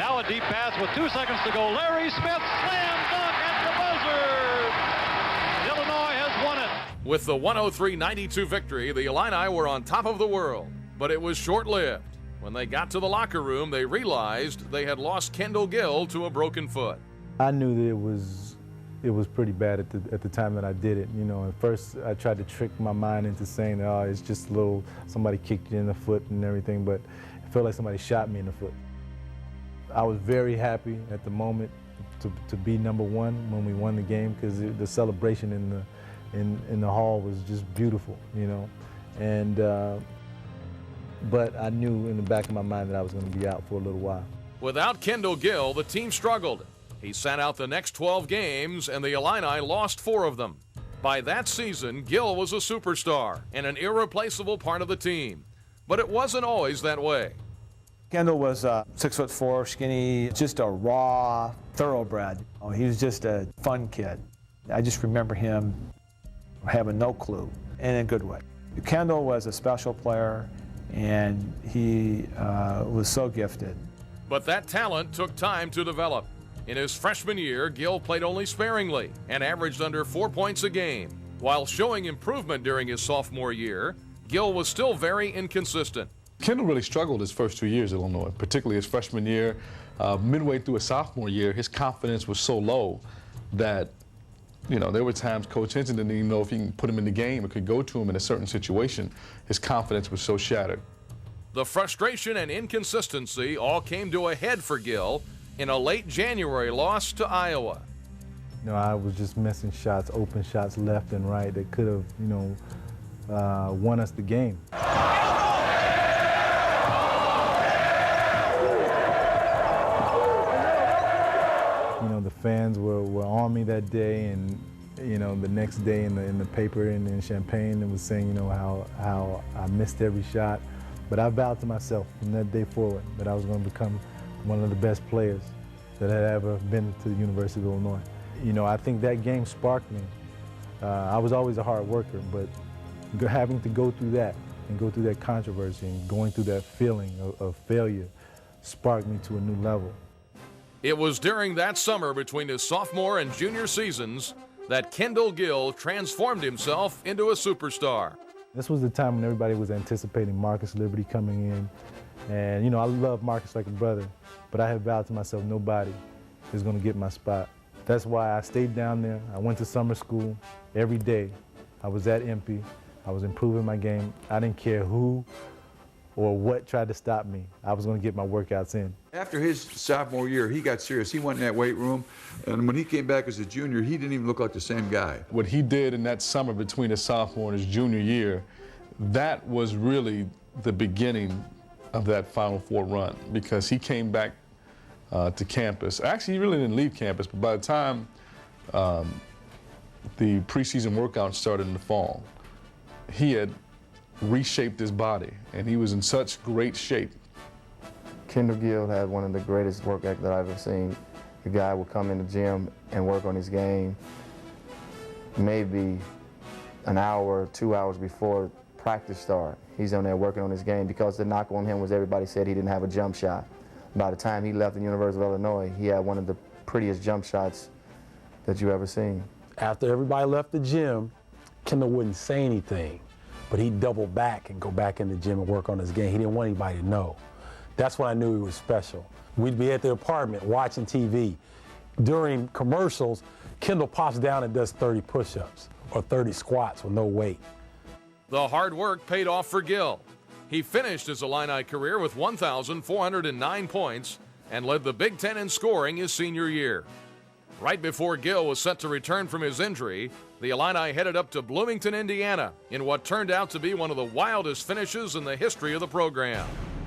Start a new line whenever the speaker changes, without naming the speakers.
Now a deep pass with 2 seconds to go. Larry Smith slam dunk at the buzzer. Illinois has won it.
With the 103-92 victory, the Illini were on top of the world, but it was short-lived. When they got to the locker room, they realized they had lost Kendall Gill to a broken foot.
I knew that it was pretty bad at the time that I did it. You know, at first I tried to trick my mind into saying that, oh, it's just a little, somebody kicked you in the foot and everything, but it felt like somebody shot me in the foot. I was very happy at the moment to be number one when we won the game, because the celebration in the hall was just beautiful, you know. And but I knew in the back of my mind that I was going to be out for a little while.
Without Kendall Gill, the team struggled. He sat out the next 12 games, and the Illini lost 4 of them. By that season, Gill was a superstar and an irreplaceable part of the team. But it wasn't always that way.
Kendall was 6'4", skinny, just a raw thoroughbred. Oh, he was just a fun kid. I just remember him having no clue, and in a good way. Kendall was a special player, and he was so gifted.
But that talent took time to develop. In his freshman year, Gill played only sparingly and averaged under 4 points a game. While showing improvement during his sophomore year, Gill was still very inconsistent.
Kendall really struggled his first 2 years at Illinois, particularly his freshman year. Midway through his sophomore year, his confidence was so low that, you know, there were times Coach Hinton didn't even know if he can put him in the game or could go to him in a certain situation. His confidence was so shattered.
The frustration and inconsistency all came to a head for Gill in a late January loss to Iowa.
You know, I was just missing shots, open shots left and right that could have, you know, won us the game. You know, the fans were on me that day, and you know, the next day in the paper in Champaign, it was saying, you know, how I missed every shot. But I vowed to myself from that day forward that I was going to become one of the best players that had ever been to the University of Illinois. You know, I think that game sparked me. I was always a hard worker, but having to go through that and go through that controversy and going through that feeling of failure sparked me to a new level.
It was during that summer between his sophomore and junior seasons that Kendall Gill transformed himself into a superstar.
This was the time when everybody was anticipating Marcus Liberty coming in. And, you know, I love Marcus like a brother, but I had vowed to myself nobody is going to get my spot. That's why I stayed down there. I went to summer school every day. I was at MP. I was improving my game. I didn't care who or what tried to stop me. I was going to get my workouts in.
After his sophomore year, he got serious. He went in that weight room, and when he came back as a junior, he didn't even look like the same guy.
What he did in that summer between his sophomore and his junior year, that was really the beginning of that Final Four run, because he came back to campus. Actually, he really didn't leave campus, but by the time the preseason workout started in the fall, he had reshaped his body, and he was in such great shape.
Kendall Gill had one of the greatest work ethics that I've ever seen. The guy would come in the gym and work on his game maybe an hour, 2 hours before practice start. He's on there working on his game, because the knock on him was everybody said he didn't have a jump shot. By the time he left the University of Illinois, he had one of the prettiest jump shots that you've ever seen.
After everybody left the gym, Kendall wouldn't say anything, but he'd double back and go back in the gym and work on his game. He didn't want anybody to know. That's when I knew he was special. We'd be at the apartment watching TV. During commercials, Kendall pops down and does 30 push-ups or 30 squats with no weight.
The hard work paid off for Gill. He finished his Illini career with 1,409 points and led the Big Ten in scoring his senior year. Right before Gill was set to return from his injury, the Illini headed up to Bloomington, Indiana, in what turned out to be one of the wildest finishes in the history of the program.